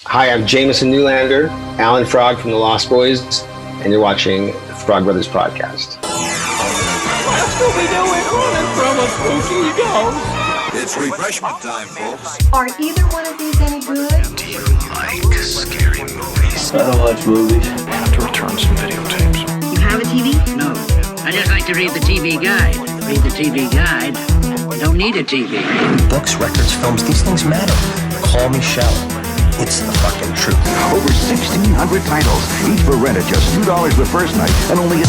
Hi, I'm Jameson Newlander, Alan Frog from the Lost Boys, and you're watching the Frog Brothers podcast. What's Scooby-Doo running from a spooky ghost? It's refreshment time, folks. Are either one of these any good? Do you like scary movies? I don't watch movies. I have to return some videotapes. You have a TV? No. I just like to read the TV guide. Read the TV guide. Don't need a TV. Books, records, films, these things matter. Call me Shell. It's the fucking truth. Over 1,600 titles, each for rent at just $2 the first night, and only...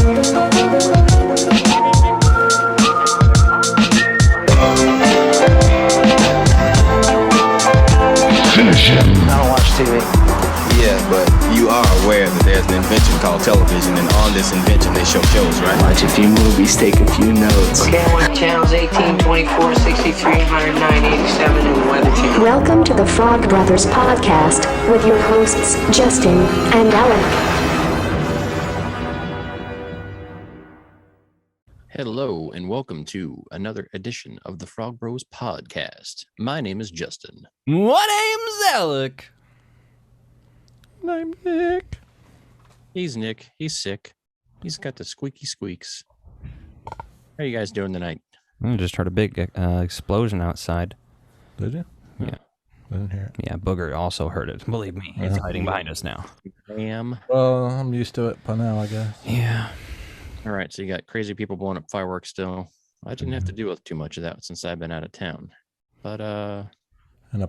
Finish him. I don't watch TV. Yeah, but you are aware that there's an invention called television, and on this invention they show shows, right? Watch a few movies, take a few notes. Okay, I want channels 18, 24, 63, 109, 87, and the Weather Channel. Welcome to the Frog Brothers podcast with your hosts, Justin and Alec. Hello, and welcome to another edition of the Frog Bros podcast. My name is Justin. My name's Alec. I'm Nick. He's Nick. He's sick. He's got the squeaky squeaks. How are you guys doing tonight? I just heard a big explosion outside. Did you? Yeah. I didn't hear it. Yeah, Booger also heard it. Believe me, he's hiding behind us now. Damn. Well, I'm used to it by now, I guess. Yeah. All right, so you got crazy people blowing up fireworks still. I didn't have to deal with too much of that since I've been out of town. But, In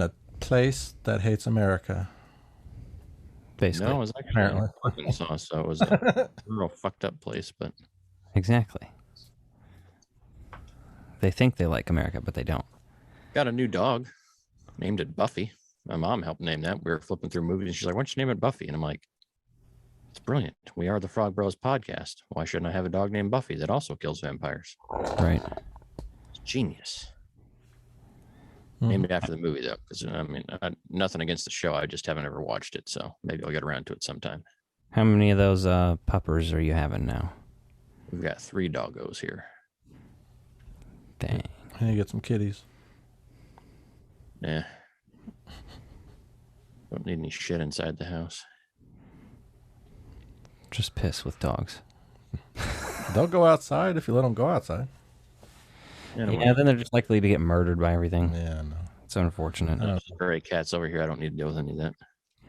a place that hates America. Basically. no, it was actually in Arkansas, so it was a real fucked up place, but... Exactly. They think they like America, but they don't. Got a new dog. Named it Buffy. My mom helped name that. We were flipping through movies, and she's like, why don't you name it Buffy? And I'm like, it's brilliant. We are the Frog Bros podcast. Why shouldn't I have a dog named Buffy that also kills vampires? Right. It's genius. Named it after the movie, though, because I mean, nothing against the show. I just haven't ever watched it, so maybe I'll get around to it sometime. How many of those puppers are you having now? We've got 3 doggos here. Dang. I need to get some kitties. Yeah. Don't need any shit inside the house. Just piss with dogs. They'll go outside if you let them go outside. Yeah, then they're just likely to get murdered by everything. Yeah, no. It's unfortunate. Gray cats over here. I don't need to deal with any of that.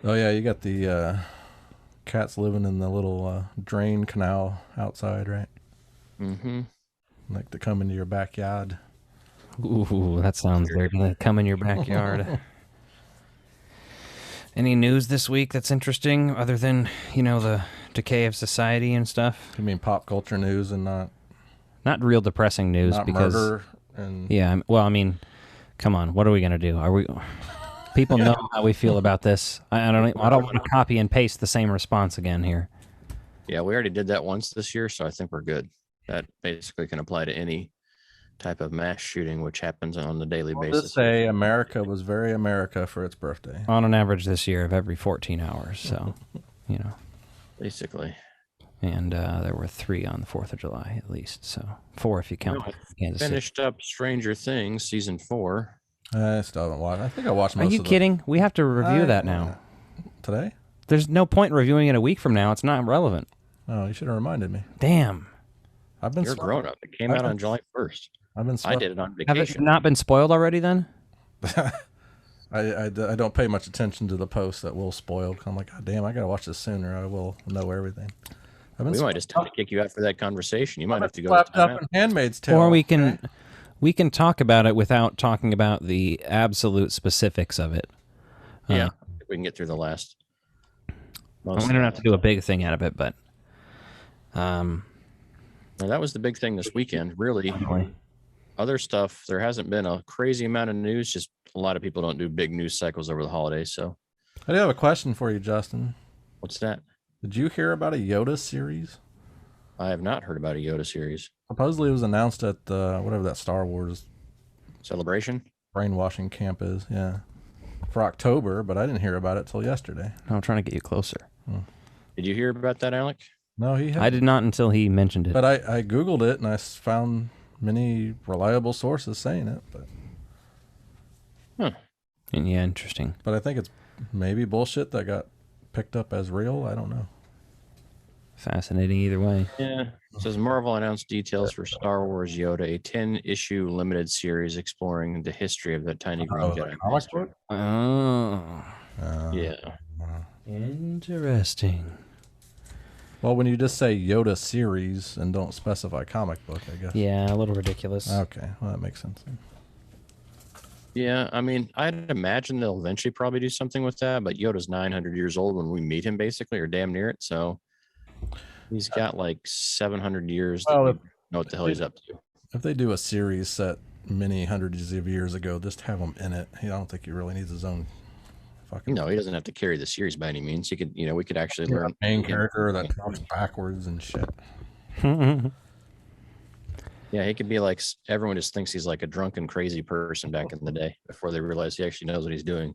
Oh, yeah, you got the cats living in the little drain canal outside, right? Mm-hmm. Like to come into your backyard. Ooh, that sounds weird. They come in your backyard. Any news this week that's interesting other than, the decay of society and stuff? You mean pop culture news and not real depressing news not because murder and... Yeah, well, I mean, come on, what are we going to do? Are we people know how we feel about this? I don't want to copy and paste the same response again here. Yeah, we already did that once this year, so I think we're good. That basically can apply to any type of mass shooting which happens on a daily basis. Just say America was very America for its birthday. On an average this year of every 14 hours, so, Basically. And there were 3 on the 4th of July, at least. So 4 if you count Kansas City. Finished up Stranger Things season 4. I still haven't watched. I think I watched most of it. Are you kidding? We have to review that now. Today? There's no point in reviewing it a week from now. It's not relevant. Oh, you should have reminded me. Damn. You're grown up. It came out on July 1st. I did it on vacation. Have it not been spoiled already then? I don't pay much attention to the posts that will spoil. I'm like, God damn, I got to watch this sooner. I will know everything. We might just have to kick you out for that conversation. You might have to go slapped up in Handmaid's Tale. Or we can talk about it without talking about the absolute specifics of it. Yeah, if we can get through the last. We don't have to do a big thing out of it, but well, that was the big thing this weekend. Really, other stuff. There hasn't been a crazy amount of news. Just a lot of people don't do big news cycles over the holidays. So, I do have a question for you, Justin. What's that? Did you hear about a Yoda series? I have not heard about a Yoda series. Supposedly it was announced at whatever that Star Wars celebration brainwashing camp is, yeah, for October, but I didn't hear about it till yesterday. I'm trying to get you closer. Did you hear about that, Alec? No, he hadn't. I did not until he mentioned it. But I Googled it and I found many reliable sources saying it. But And yeah, interesting. But I think it's maybe bullshit that got picked up as real. I don't know. Fascinating either way. Yeah. It says Marvel announced details for Star Wars Yoda, a 10-issue limited series exploring the history of the tiny green Jedi Master. Oh. Yeah. Interesting. Well, when you just say Yoda series and don't specify comic book, I guess. Yeah, a little ridiculous. Okay, well, that makes sense. Yeah, I mean, I'd imagine they'll eventually probably do something with that, but Yoda's 900 years old when we meet him, basically, or damn near it. So he's got like 700 years to know what the hell he's up to. If they do a series set many hundreds of years ago, just have him in it. I don't think he really needs his own fucking. No, he doesn't have to carry the series by any means. He could, we could actually learn. Main character that talks backwards and shit. Yeah, he could be like, everyone just thinks he's like a drunken, crazy person back in the day before they realize he actually knows what he's doing.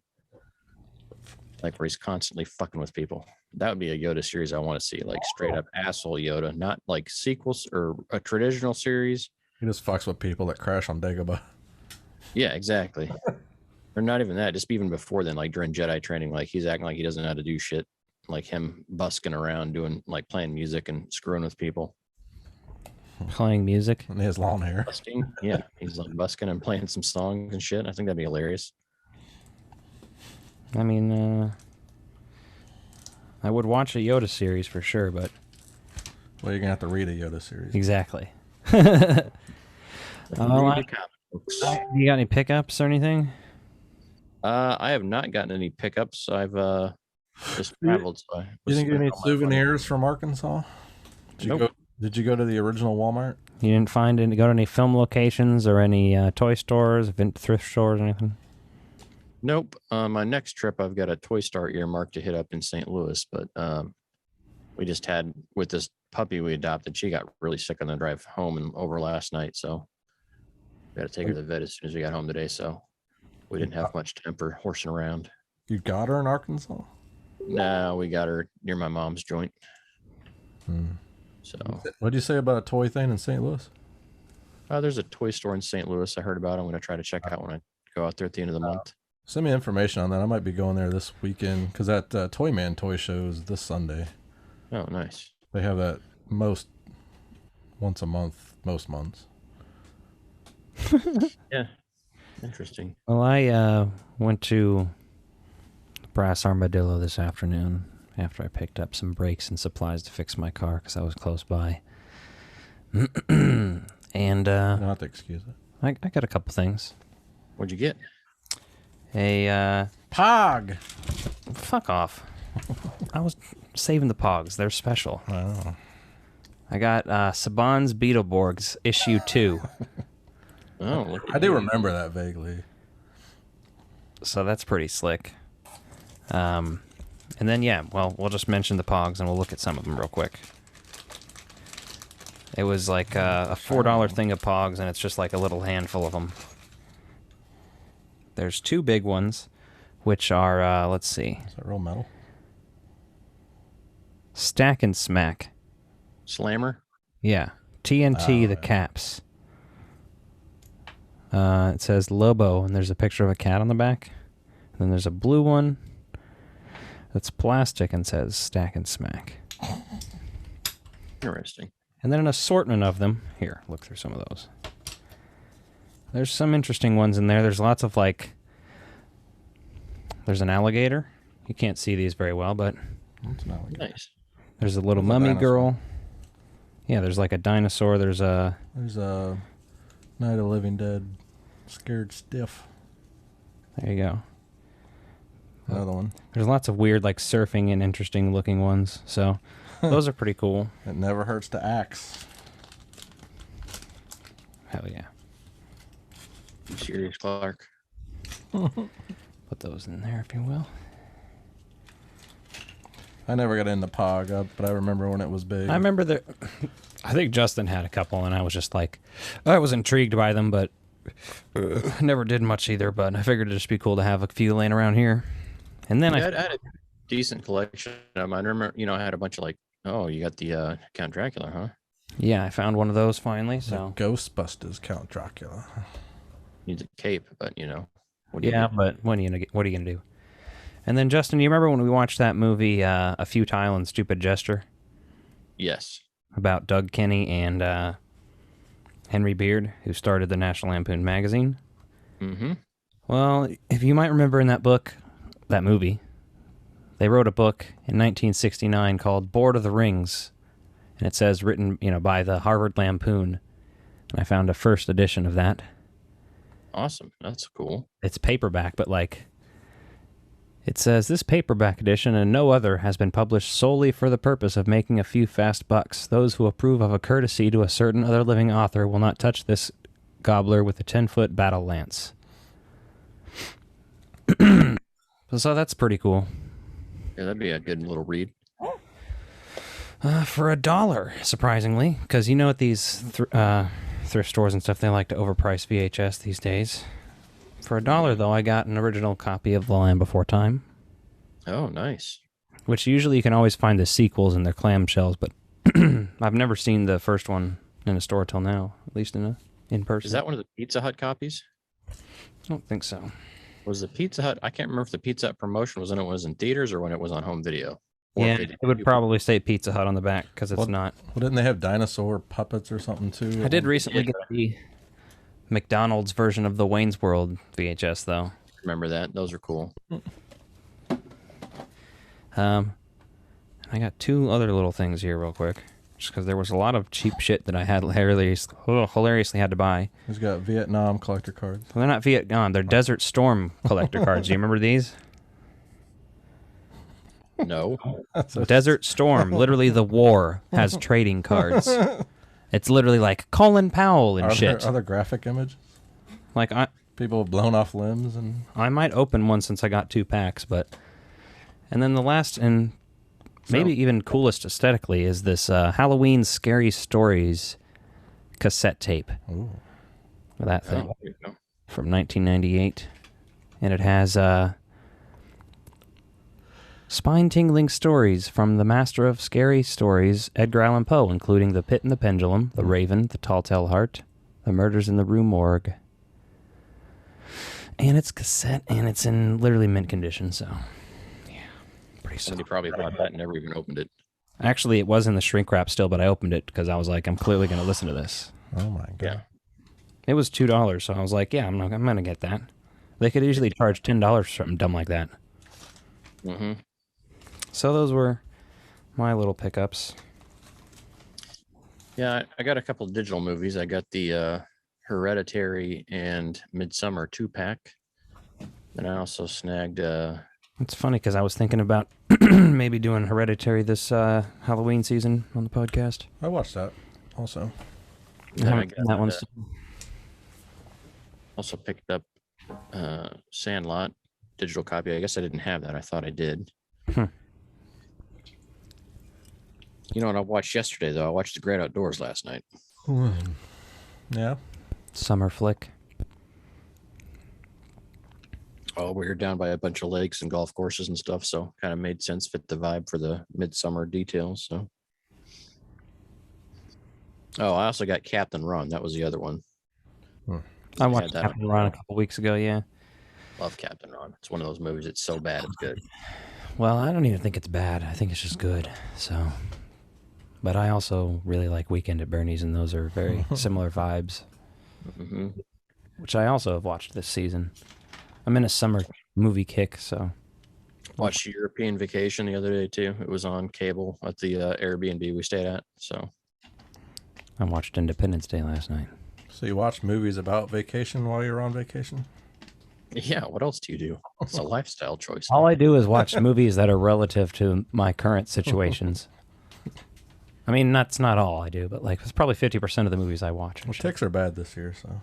Like where he's constantly fucking with people. That would be a Yoda series I want to see, like straight up asshole Yoda, not like sequels or a traditional series. He just fucks with people that crash on Dagobah. Yeah, exactly. Or not even that, just even before then, like during Jedi training, like he's acting like he doesn't know how to do shit. Like him busking around doing, like playing music and screwing with people. Playing music? And he has long hair. Busking? Yeah, he's like busking and playing some songs and shit. I think that'd be hilarious. I mean, I would watch a Yoda series for sure, but... Well, you're going to have to read a Yoda series. Exactly. You got any pickups or anything? Uh, I have not gotten any pickups. I've just traveled. So you didn't get any souvenirs from Arkansas? Did you go to the original Walmart? You didn't find any, go to any film locations or any toy stores, thrift stores, or anything? Nope. My next trip, I've got a Toy Star earmarked to hit up in St. Louis, but we just had, with this puppy we adopted, she got really sick on the drive home and over last night, so we got to take her to the vet as soon as we got home today, so we didn't have much time for horsing around. You got her in Arkansas? No, we got her near my mom's joint. So, what'd you say about a toy thing in St. Louis? There's a toy store in St. Louis I heard about. I'm going to try to check out when I go out there at the end of the month. Send me information on that. I might be going there this weekend because that Toy Man toy show is this Sunday. Oh, nice. They have that once a month, most months. Yeah, interesting. Well, I went to Brass Armadillo this afternoon after I picked up some brakes and supplies to fix my car because I was close by. And you don't have to excuse it. I got a couple things. What'd you get? A Pog. Fuck off. I was saving the Pogs. They're special. I know. I got Saban's Beetleborgs issue 2. Oh, I do remember that vaguely. So that's pretty slick. And then, yeah, well, we'll just mention the Pogs and we'll look at some of them real quick. It was like a $4 thing of Pogs, and it's just like a little handful of them. There's two big ones, which are, let's see. Is that real metal? Stack and Smack. Slammer? Yeah. TNT, the caps. It says Lobo, and there's a picture of a cat on the back. And then there's a blue one that's plastic and says Stack and Smack. Interesting. And then an assortment of them. Here, look through some of those. There's some interesting ones in there. There's lots of, like... There's an alligator. You can't see these very well, but... That's an alligator. Nice. There's a little mummy girl. Yeah, there's like a dinosaur. There's a Night of the Living Dead scared stiff. There you go. Another one. There's lots of weird, like, surfing and interesting looking ones. So those are pretty cool. It never hurts to axe. Hell yeah. You serious, Clark? Put those in there, if you will. I never got into Pog, but I remember when it was big. I remember that. I think Justin had a couple, and I was just like, I was intrigued by them, but never did much either. But I figured it'd just be cool to have a few laying around here. And then I had a decent collection. I remember, I had a bunch of like, oh, you got the Count Dracula, huh? Yeah, I found one of those finally. So Ghostbusters Count Dracula needs a cape, but but what are you gonna do? And then, Justin, you remember when we watched that movie, A Futile and Stupid Gesture? Yes. About Doug Kenny and Henry Beard, who started the National Lampoon magazine? Mm-hmm. Well, if you might remember in that movie, they wrote a book in 1969 called Board of the Rings, and it says written, by the Harvard Lampoon. And I found a first edition of that. Awesome. That's cool. It's paperback, but it says this paperback edition and no other has been published solely for the purpose of making a few fast bucks. Those who approve of a courtesy to a certain other living author will not touch this gobbler with a 10-foot battle lance. So that's pretty cool. Yeah, that'd be a good little read. For $1, surprisingly, because at these thrift stores and stuff, they like to overprice VHS these days. For $1, though, I got an original copy of The Land Before Time. Oh, nice. Which usually you can always find the sequels in their clamshells, but I've never seen the first one in a store till now, at least in person. Is that one of the Pizza Hut copies? I don't think so. Was the Pizza Hut? I can't remember if the Pizza Hut promotion was when it was in theaters or when it was on home video. Yeah, it would probably say Pizza Hut on the back because it's not. Well, didn't they have dinosaur puppets or something too? I did recently get the McDonald's version of the Wayne's World VHS, though. Remember that? Those are cool. I got two other little things here real quick, just because there was a lot of cheap shit that I had hilariously had to buy. He's got Vietnam collector cards. Well, they're not Vietnam. They're Desert Storm collector cards. Do you remember these? No. Desert Storm, literally the war, has trading cards. It's literally like Colin Powell and shit. Other graphic images? Like people have blown off limbs and. I might open one since I got 2 packs, but. And then the last and maybe even coolest aesthetically is this Halloween Scary Stories cassette tape. Ooh. That thing from 1998, and it has spine-tingling stories from the master of scary stories, Edgar Allan Poe, including The Pit and the Pendulum, The Raven, The Tall Tale Heart, The Murders in the Rue Morgue. And it's cassette, and it's in literally mint condition, so yeah, pretty Somebody probably bought that and never even opened it. Actually, it was in the shrink wrap still, but I opened it because I was like, I'm clearly going to listen to this. Oh my god. Yeah. It was $2, so I was like, yeah, I'm going to get that. They could easily charge $10 for something dumb like that. Mm-hmm. So those were my little pickups. Yeah, I got a couple of digital movies. I got the Hereditary and Midsummer 2-pack. And I also snagged... It's funny because I was thinking about maybe doing Hereditary this Halloween season on the podcast. I watched that also. That one's... Also picked up Sandlot digital copy. I guess I didn't have that. I thought I did. You know what I watched yesterday, though? I watched The Great Outdoors last night. Yeah. Summer flick. Oh, we were down by a bunch of lakes and golf courses and stuff, so kind of made sense, fit the vibe for the midsummer details. So, oh, I also got Captain Ron. That was the other one. I watched Captain Ron a couple weeks ago. Yeah, love Captain Ron. It's one of those movies. It's so bad, it's good. Well, I don't even think it's bad. I think it's just good. So, but I also really like Weekend at Bernie's, and those are very similar vibes. Mm-hmm. Which I also have watched this season. I'm in a summer movie kick, so. Watched European Vacation the other day too. It was on cable at the Airbnb we stayed at. So. I watched Independence Day last night. So you watch movies about vacation while you're on vacation? Yeah, what else do you do? It's a lifestyle choice. All I do is watch movies that are relative to my current situations. I mean, that's not all I do, but like it's probably 50% of the movies I watch. Well, ticks are bad this year, so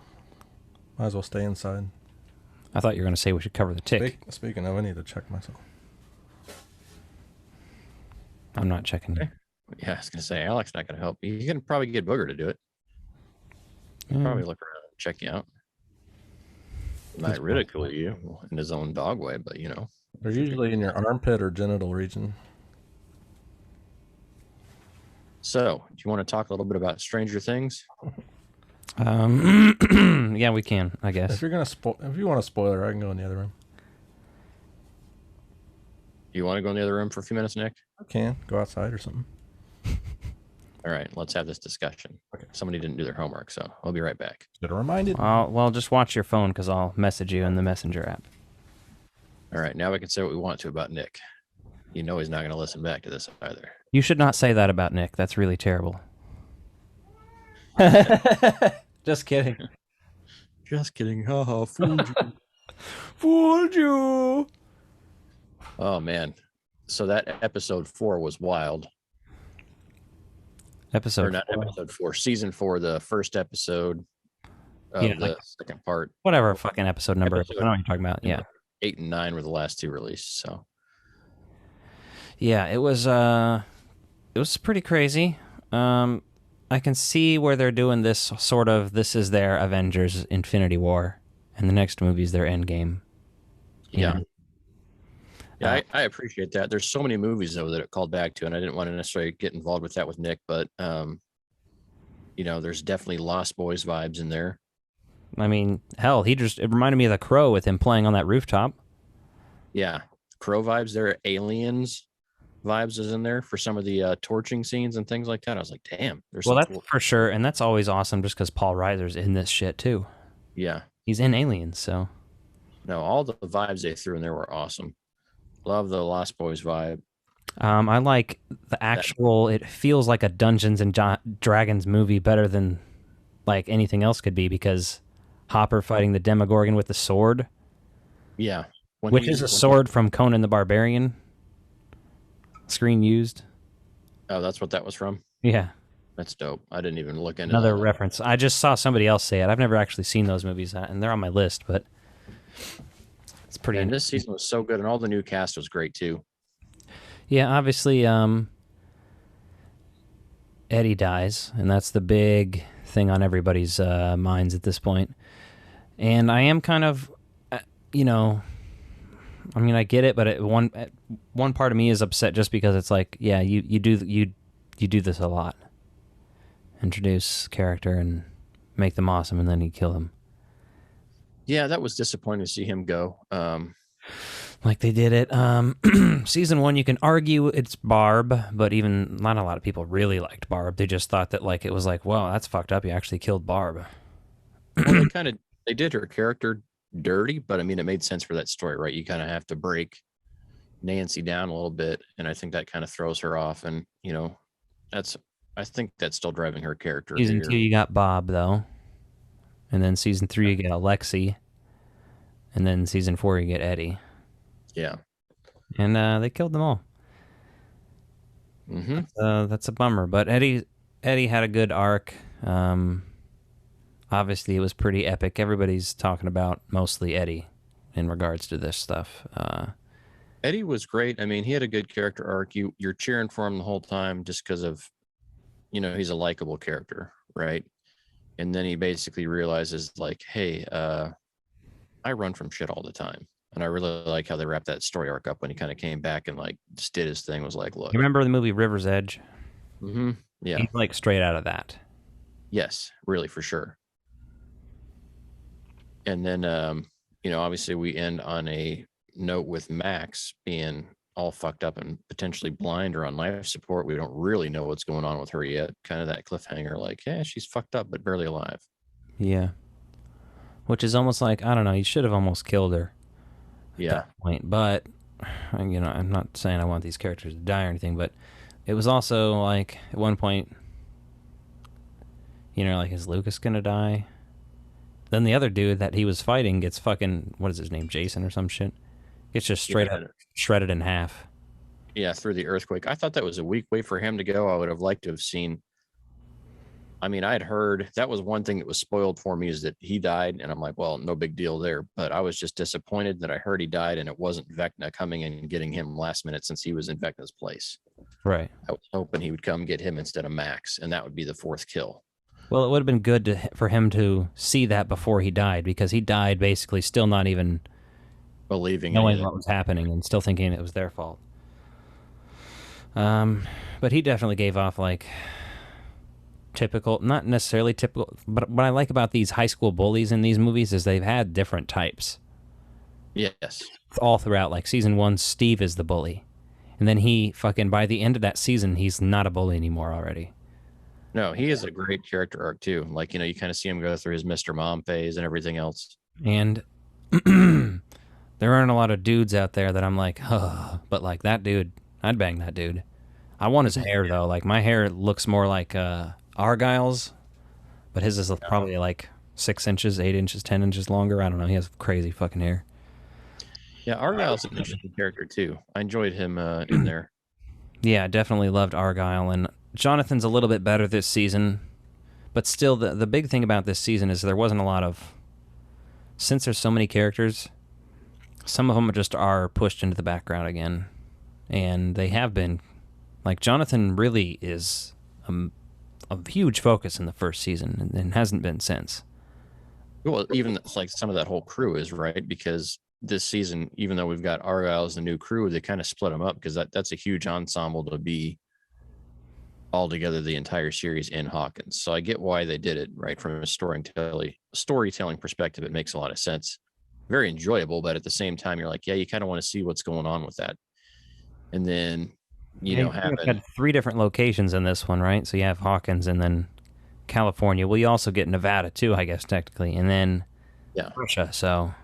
might as well stay inside. I thought you were going to say we should cover the tick. Speaking of, I need to check myself. I'm not checking you. Yeah, I was going to say, Alex not going to help you. You can probably get Booger to do it. Probably look around and check you out. He might ridicule you in his own dog way, but you know. They're usually in your armpit or genital region. So, do you want to talk a little bit about Stranger Things? Yeah, we can, I guess. If you want a spoiler, I can go in the other room. You want to go in the other room for a few minutes, Nick? I can go outside or something. All right, let's have this discussion. Okay. Somebody didn't do their homework, so I'll be right back. Should have reminded. Well, just watch your phone because I'll message you in the Messenger app. All right, now we can say what we want to about Nick. You know he's not going to listen back to this either. You should not say that about Nick. That's really terrible. Just kidding. Just kidding. Haha, fooled you. Fooled you. Oh, man. So that episode 4 was wild. Episode 4, season 4, the first episode of the second part. Whatever fucking episode number. I know what you're talking about. Yeah. 8 and 9 were the last 2 released, so. Yeah, it was pretty crazy. I can see where they're doing this sort of, this is their Avengers Infinity War, and the next movie is their Endgame. Yeah. Yeah, I appreciate that. There's so many movies, though, that it called back to, and I didn't want to necessarily get involved with that with Nick, but, there's definitely Lost Boys vibes in there. I mean, hell, it reminded me of The Crow with him playing on that rooftop. Yeah, Crow vibes there. Aliens vibes is in there for some of the torching scenes and things like that. I was like, damn. That's cool. For sure, and that's always awesome just because Paul Reiser's in this shit, too. Yeah. He's in Aliens, so. No, all the vibes they threw in there were awesome. Love the Lost Boys vibe. I like the actual, it feels like a Dungeons and Dragons movie better than like anything else could be because Hopper fighting the Demogorgon with the sword. Yeah. Which is a sword from Conan the Barbarian. Screen used. Oh, that's what that was from? Yeah. That's dope. I didn't even look into another reference. I just saw somebody else say it. I've never actually seen those movies, and they're on my list, but it's pretty. And this season was so good, and all the new cast was great too. Yeah, obviously, Eddie dies, and that's the big thing on everybody's minds at this point. And I am kind of, I mean, I get it, but one part of me is upset just because it's like, yeah, you do this a lot. Introduce character and make them awesome, and then you kill them. Yeah, that was disappointing to see him go. Like they did it. Season 1, you can argue it's Barb, but even not a lot of people really liked Barb. They just thought that like it was like, well, that's fucked up. You actually killed Barb. Well, they did her character dirty, but I mean, it made sense for that story, right? You kind of have to break Nancy down a little bit, and I think that kind of throws her off. And I think that's still driving her character. Season 2, you got Bob though, and then season 3, you get Alexi, and then season 4, you get Eddie. Yeah, and they killed them all. Mm-hmm. That's a bummer, but Eddie had a good arc. Obviously, it was pretty epic. Everybody's talking about mostly Eddie in regards to this stuff. Eddie was great. I mean, he had a good character arc. You're cheering for him the whole time just because of, he's a likable character, right? And then he basically realizes, like, hey, I run from shit all the time. And I really like how they wrapped that story arc up when he kind of came back and, like, just did his thing. Was like, look. You remember the movie River's Edge? Mm-hmm. Yeah. He's, like, straight out of that. Yes, really, for sure. And then, obviously we end on a note with Max being all fucked up and potentially blind or on life support. We don't really know what's going on with her yet. Kind of that cliffhanger, like, yeah, she's fucked up, but barely alive. Yeah. Which is almost like, I don't know, you should have almost killed her. Yeah. At that point. But, I'm not saying I want these characters to die or anything, but it was also like, at one point, like, is Lucas gonna die? Then the other dude that he was fighting gets fucking, what is his name, Jason or some shit? Gets just straight up shredded in half. Yeah, through the earthquake. I thought that was a weak way for him to go. I would have liked to have seen. I mean, I had heard that was one thing that was spoiled for me is that he died. And I'm like, well, no big deal there. But I was just disappointed that I heard he died and it wasn't Vecna coming in and getting him last minute since he was in Vecna's place. Right. I was hoping he would come get him instead of Max. And that would be the 4th kill. Well, it would have been good for him to see that before he died, because he died basically still not even believing knowing what was happening and still thinking it was their fault. But he definitely gave off like typical, not necessarily typical, but what I like about these high school bullies in these movies is they've had different types. Yes. All throughout, like season 1, Steve is the bully. And then he fucking, by the end of that season, he's not a bully anymore already. No, he is a great character arc too. Like, you know, you kind of see him go through his Mr. Mom phase and everything else. And there aren't a lot of dudes out there that I'm like, huh. But like that dude, I'd bang that dude. I want his hair though. Like my hair looks more like Argyle's, but his is probably like 6 inches, 8 inches, 10 inches longer. I don't know. He has crazy fucking hair. Yeah, Argyle's an interesting character too. I enjoyed him in there. Yeah, I definitely loved Argyle, and Jonathan's a little bit better this season, but still the big thing about this season is there wasn't a lot of, since there's so many characters, some of them just are pushed into the background again, and they have been. Like, Jonathan really is a huge focus in the first season and hasn't been since. Well, even like some of that whole crew is, right? Because this season, even though we've got Argyle as the new crew, they kind of split them up because that's a huge ensemble to be all together the entire series in Hawkins. So I get why they did it, right? From a storytelling perspective, it makes a lot of sense. Very enjoyable, but at the same time, you're like, yeah, you kind of want to see what's going on with that. And then, you know, had 3 different locations in this one, right? So you have Hawkins and then California. Well, you also get Nevada too, I guess, technically, and then Russia. So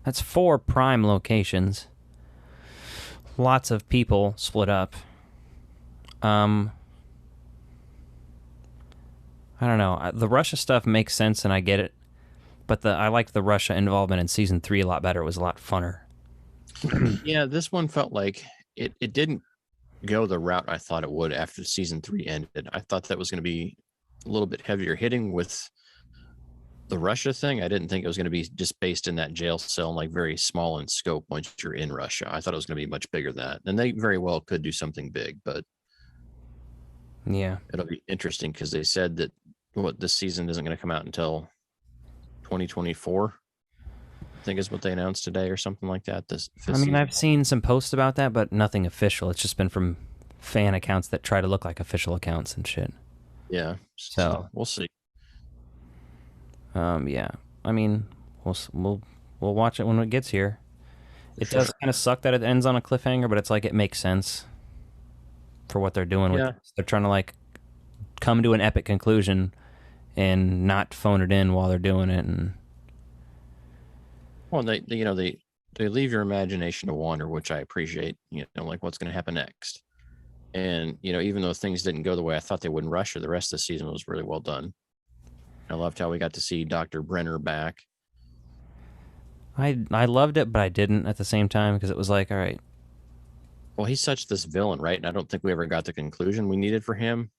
that's 4 prime locations. Lots of people split up. I don't know. The Russia stuff makes sense, and I get it. But I liked the Russia involvement in season 3 a lot better. It was a lot funner. Yeah, this one felt like it didn't go the route I thought it would after season 3 ended. I thought that was going to be a little bit heavier hitting with the Russia thing. I didn't think it was going to be just based in that jail cell and like very small in scope once you're in Russia. I thought it was going to be much bigger than that. And they very well could do something big, but yeah, it'll be interesting because they said that this season isn't going to come out until 2024. I think is what they announced today or something like that. I've seen some posts about that, but nothing official. It's just been from fan accounts that try to look like official accounts and shit. Yeah. So we'll see. Yeah. I mean, we'll watch it when it gets here. It does kind of suck that it ends on a cliffhanger, but it's like it makes sense for what they're doing with it. They're trying to like come to an epic conclusion and not phone it in while they're doing it. And well, they leave your imagination to wander, which I appreciate. You know, like what's going to happen next. And you know, even though things didn't go the way I thought they would in Russia, the rest of the season was really well done. I loved how we got to see Dr. Brenner back. I loved it, but I didn't at the same time because it was like, all right. Well, he's such this villain, right? And I don't think we ever got the conclusion we needed for him.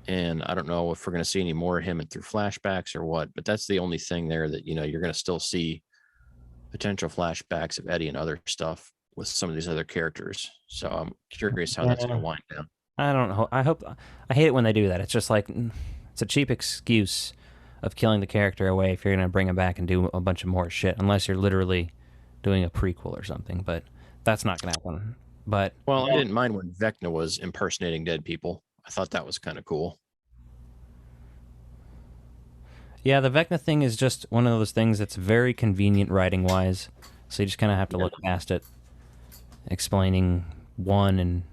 And I don't know if we're going to see any more of him through flashbacks or what, but that's the only thing there that, you know, you're going to still see potential flashbacks of Eddie and other stuff with some of these other characters. So I'm curious how that's going to wind down. I don't know. I hate it when they do that. It's just like, it's a cheap excuse of killing the character away if you're going to bring him back and do a bunch of more shit, unless you're literally doing a prequel or something, but that's not going to happen. But well, I didn't mind when Vecna was impersonating dead people. I thought that was kind of cool. Yeah, the Vecna thing is just one of those things that's very convenient writing-wise, so you just kind of have to look past it, explaining one and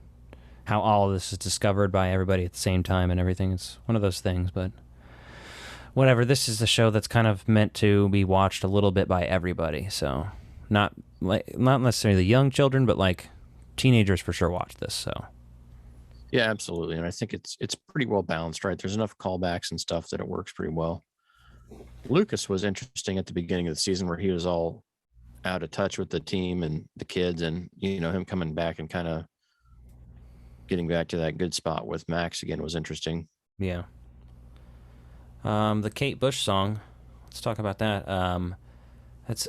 how all of this is discovered by everybody at the same time and everything. It's one of those things, but whatever. This is a show that's kind of meant to be watched a little bit by everybody, so not necessarily young children, but like teenagers for sure watch this. So yeah, absolutely. And I think it's pretty well balanced, right? There's enough callbacks and stuff that it works pretty well. Lucas was interesting at the beginning of the season where he was all out of touch with the team and the kids, and you know, him coming back and kind of getting back to that good spot with Max again was interesting. Yeah. The Kate Bush song, let's talk about that. That's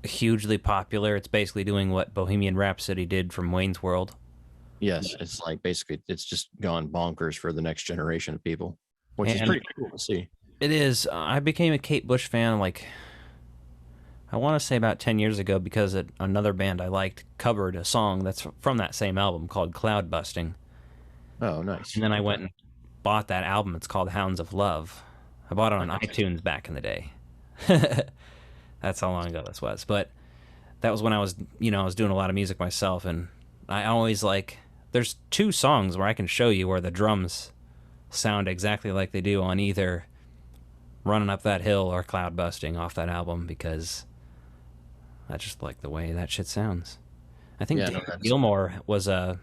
hugely popular. It's basically doing what Bohemian Rhapsody did from Wayne's World. Yes, it's like basically it's just gone bonkers for the next generation of people, which is pretty cool to see. It is. I became a Kate Bush fan, like, I want to say about 10 years ago because another band I liked covered a song that's from that same album called Cloud Busting. Oh, nice. And then I went and bought that album. It's called Hounds of Love. I bought it on iTunes back in the day. That's how long ago this was. But that was when I was doing a lot of music myself, and I always like, there's 2 songs where I can show you where the drums sound exactly like they do on either Running Up That Hill or Cloud Busting off that album, because I just like the way that shit sounds. I think David Gilmour was a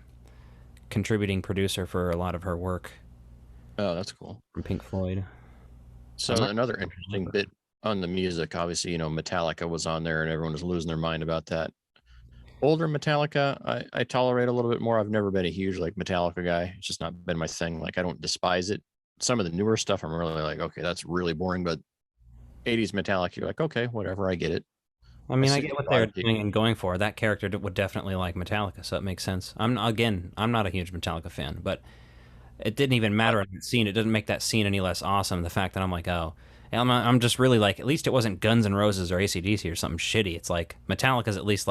contributing producer for a lot of her work. Oh, that's cool. From Pink Floyd. So another interesting bit on the music, obviously, Metallica was on there and everyone was losing their mind about that. Older Metallica, I tolerate a little bit more. I've never been a huge Metallica guy. It's just not been my thing. I don't despise it. Some of the newer stuff, I'm really okay, that's really boring. But 80s Metallica, you're like, okay, whatever, I get it. I mean, I get what they're doing and going for. That character would definitely like Metallica, so it makes sense. I'm not a huge Metallica fan, but it didn't even matter in that scene. It doesn't make that scene any less awesome. The fact that I'm like, oh, I'm just really at least it wasn't Guns N' Roses or AC/DC or something shitty. It's Metallica's at least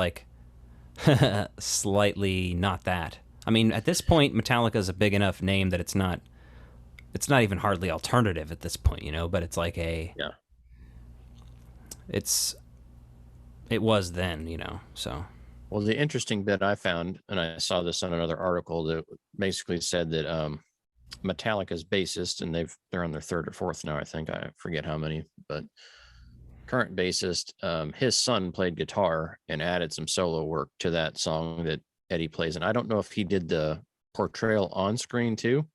slightly not that. I mean, at this point, Metallica's a big enough name that it's not even hardly alternative at this point, but it's it was then, so. Well, the interesting bit I found, and I saw this on another article that basically said that Metallica's bassist, and they're on their 3rd or 4th now, I think. I forget how many, but current bassist, his son played guitar and added some solo work to that song that Eddie plays. And I don't know if he did the portrayal on screen too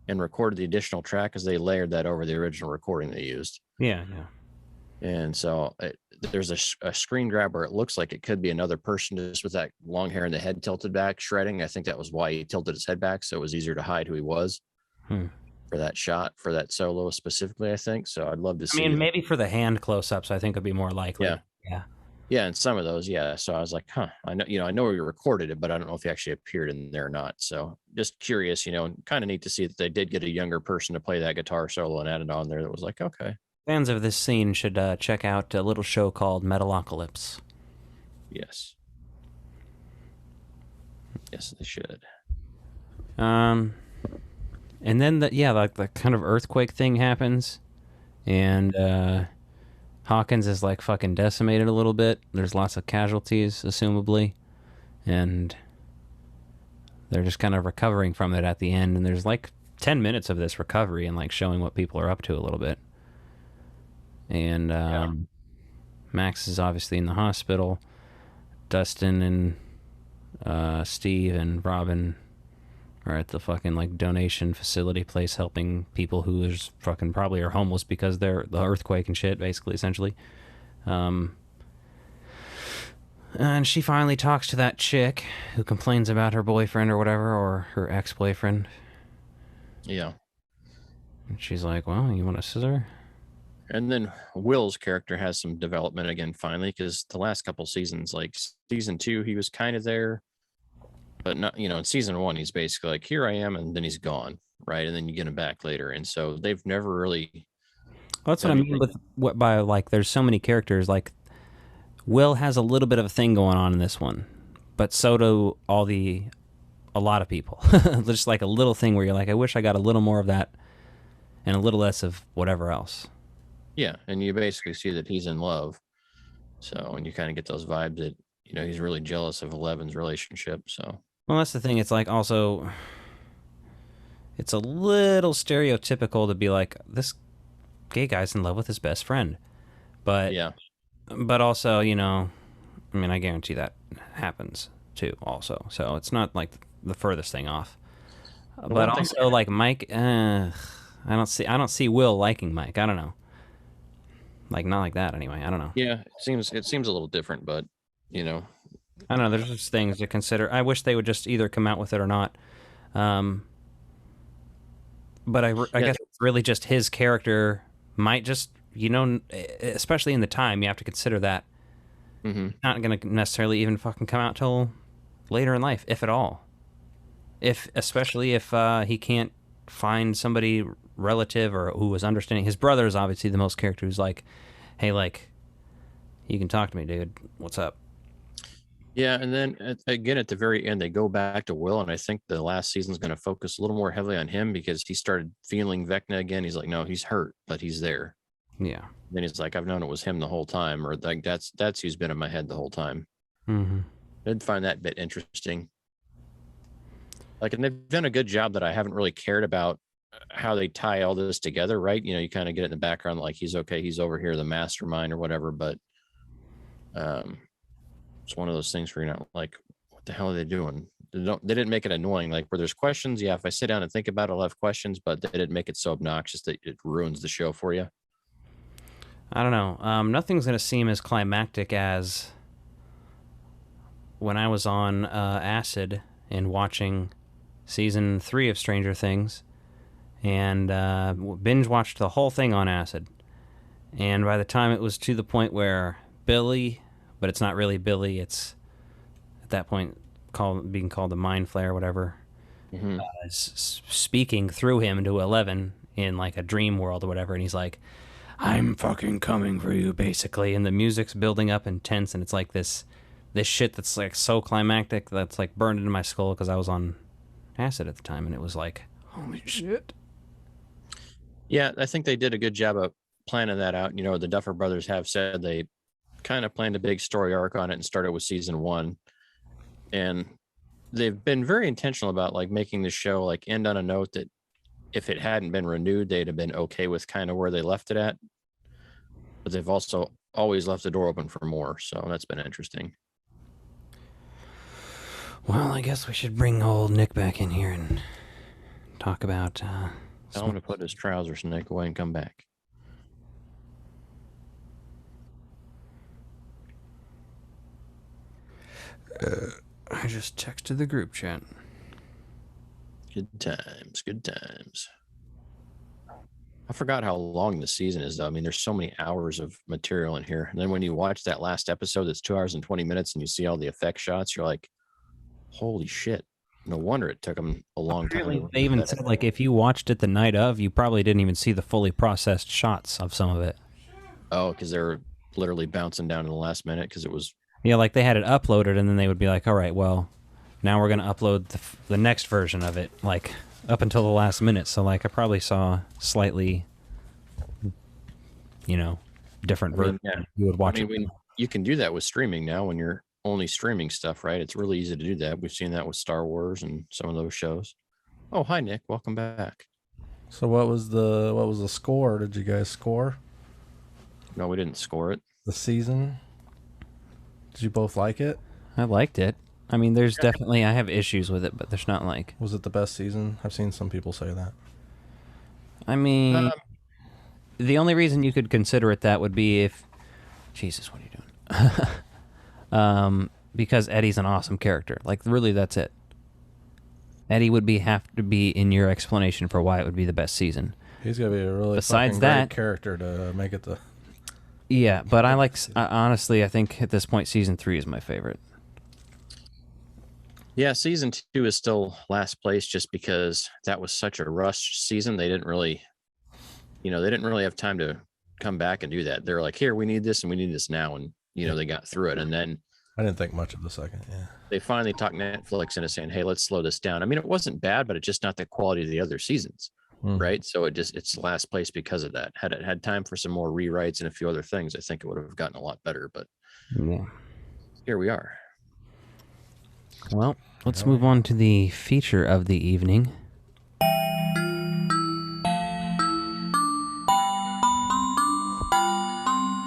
and recorded the additional track, because they layered that over the original recording they used. Yeah. And so there's a screen grab where it looks like it could be another person just with that long hair and the head tilted back shredding. I think that was why he tilted his head back, so it was easier to hide who he was for that shot, for that solo specifically, I think. So I'd love to see. I mean, maybe for the hand close-ups, I think would be more likely. Yeah, and some of those, yeah. So I was like, I know we recorded it, but I don't know if he actually appeared in there or not. So just curious, kind of neat to see that they did get a younger person to play that guitar solo and add it on there. That was like, okay. Fans of this scene should check out a little show called Metalocalypse. Yes. Yes, they should. And then the kind of earthquake thing happens, and Hawkins is fucking decimated a little bit. There's lots of casualties, assumably, and they're just kind of recovering from it at the end. And there's 10 minutes of this recovery and showing what people are up to a little bit. And Max is obviously in the hospital. Dustin and Steve and Robin are at the fucking donation facility place helping people who is fucking probably are homeless because they're the earthquake and shit, basically, essentially. And she finally talks to that chick who complains about her boyfriend or whatever, or her ex-boyfriend. Yeah. And she's like, well, you want a scissor? And then Will's character has some development again, finally, because the last couple seasons, season 2, he was kind of there, but not, in season 1, he's basically here I am, and then he's gone, right? And then you get him back later. And so they've never really. Well, that's what I mean by there's so many characters. Will has a little bit of a thing going on in this one, but so do a lot of people. Just a little thing where you're I wish I got a little more of that and a little less of whatever else. Yeah, and you basically see that he's in love. So, and you kind of get those vibes that, he's really jealous of Eleven's relationship. So, well, that's the thing. It's also, it's a little stereotypical to be this gay guy's in love with his best friend. But, yeah. But also, I guarantee that happens too, also. So it's not the furthest thing off. But also, Mike, I don't see Will liking Mike. I don't know. Not like that anyway. I don't know. Yeah, it seems a little different, but I don't know. There's just things to consider. I wish they would just either come out with it or not. But I guess it's really just his character might just, especially in the time, you have to consider that. Mm-hmm. Not going to necessarily even fucking come out till later in life, if at all. Especially if he can't find somebody relative or who was understanding. His brother is obviously the most character who's hey, you can talk to me, dude. What's up? Yeah, and then again at the very end, they go back to Will, and I think the last season's going to focus a little more heavily on him because he started feeling Vecna again. He's like, no, he's hurt, but he's there. Yeah. Then he's like, I've known it was him the whole time, or that's who's been in my head the whole time. Mm-hmm. I'd find that bit interesting. Like, and they've done a good job that I haven't really cared about how they tie all this together, right? You know, you kind of get it in the background, like he's okay, he's over here, the mastermind or whatever, but it's one of those things where you're not like, what the hell are they doing? They didn't make it annoying. Like where there's questions, yeah, if I sit down and think about it, I'll have questions, but they didn't make it so obnoxious that it ruins the show for you. I don't know. Nothing's going to seem as climactic as when I was on acid and watching season 3 of Stranger Things, and binge watched the whole thing on acid. And by the time it was to the point where Billy, but it's not really Billy, it's at that point being called the Mind Flayer or whatever, speaking through him to 11 in like a dream world or whatever, and he's like, I'm fucking coming for you, basically. And the music's building up intense, and it's like this shit that's like so climactic that's like burned into my skull because I was on acid at the time, and it was like, holy shit. Yeah, I think they did a good job of planning that out. You know, the Duffer Brothers have said they kind of planned a big story arc on it and started with season 1. And they've been very intentional about like making the show like end on a note that if it hadn't been renewed, they'd have been okay with kind of where they left it at. But they've also always left the door open for more. So that's been interesting. Well, I guess we should bring old Nick back in here and talk about... Tell him to put his trousers Nick away and come back. I just texted the group chat. Good times, good times. I forgot how long the season is, though. I mean, there's so many hours of material in here. And then when you watch that last episode, that's 2 hours and 20 minutes, and you see all the effect shots, you're like, holy shit. No wonder it took them a long time. They even said, like, if you watched it the night of, you probably didn't even see the fully processed shots of some of it. Oh, because they were literally bouncing down in the last minute because it was... Yeah, like they had it uploaded, and then they would be like, all right, well, now we're going to upload the next version of it, like, up until the last minute. So, like, I probably saw slightly, you know, different version. Yeah. You would watch it. You can do that with streaming now when you're only streaming stuff, right? It's really easy to do that. We've seen that with Star Wars and some of those shows. Oh, hi, Nick. Welcome back. So what was the score? Did you guys score? No, we didn't score it. The season? Did you both like it? I liked it. I mean, there's definitely, I have issues with it, but there's not like... Was it the best season? I've seen some people say that. I mean, the only reason you could consider it that would be if... Jesus, what are you doing? Because Eddie's an awesome character. Like, really, that's it. Eddie would have to be in your explanation for why it would be the best season. He's got to be a really Besides great character to make it the... Yeah, but I like... honestly, I think at this point, season 3 is my favorite. Yeah, season 2 is still last place just because that was such a rushed season. They didn't really, they didn't really have time to come back and do that. They're like, here, we need this and we need this now. And, they got through it. And then I didn't think much of the second. Yeah. They finally talked Netflix into saying, hey, let's slow this down. I mean, it wasn't bad, but it's just not the quality of the other seasons. Right. So it's last place because of that. Had it had time for some more rewrites and a few other things, I think it would have gotten a lot better. But here we are. Well, let's move on to the feature of the evening.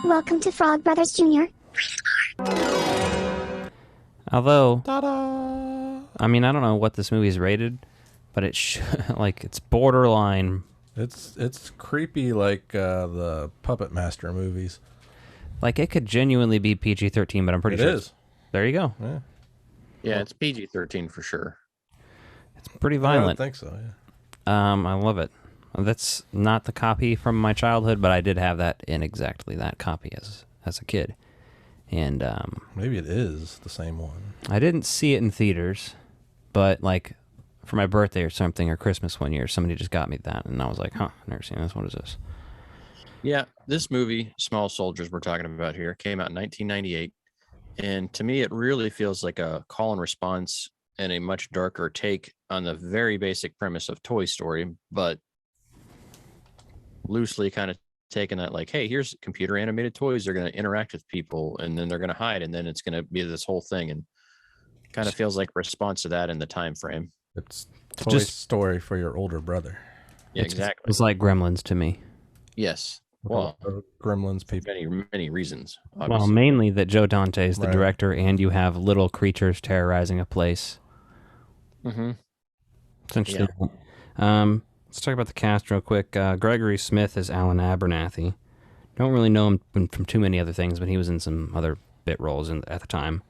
Welcome to Frog Brothers Jr. Although, Ta-da! I mean, I don't know what this movie is rated, but it's it's borderline. It's creepy like the Puppet Master movies. Like, it could genuinely be PG-13, but I'm pretty sure it is. There you go. Yeah. Yeah, it's PG-13 for sure. It's pretty violent. I don't think so, yeah. I love it. That's not the copy from my childhood, but I did have that in exactly that copy as a kid. And maybe it is the same one. I didn't see it in theaters, but like for my birthday or something, or Christmas one year, somebody just got me that, and I was like, huh, never seen this. What is this? Yeah, this movie, Small Soldiers, we're talking about here, came out in 1998. And to me, it really feels like a call and response and a much darker take on the very basic premise of Toy Story, but loosely kind of taking that like, hey, here's computer animated toys. They're going to interact with people and then they're going to hide. And then it's going to be this whole thing. And kind of feels like a response to that in the time frame. It's Toy Story for your older brother. Yeah, exactly. It's like Gremlins to me. Yes. Well, Gremlins people. Many reasons. Obviously. Well, mainly that Joe Dante is the director, and you have little creatures terrorizing a place. Mm-hmm. Essentially. Yeah. Let's talk about the cast real quick. Gregory Smith is Alan Abernathy. Don't really know him from too many other things, but he was in some other bit roles at the time.